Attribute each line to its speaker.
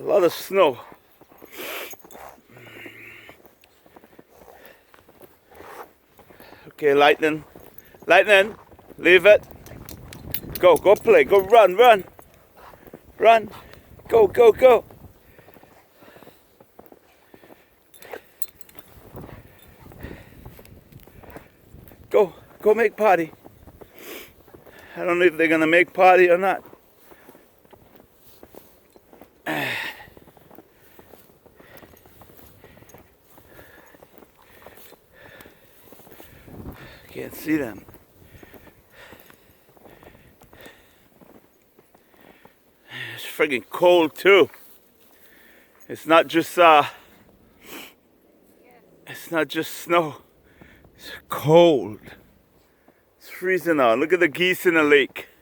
Speaker 1: lot of snow. Okay, Lightning. Lightning, leave it. Go play. Go run. Run. Go. Go make potty. I don't know if they're gonna make potty or not. Can't see them. It's friggin' cold too. It's not just snow. It's cold. It's freezing out. Look at the geese in the lake.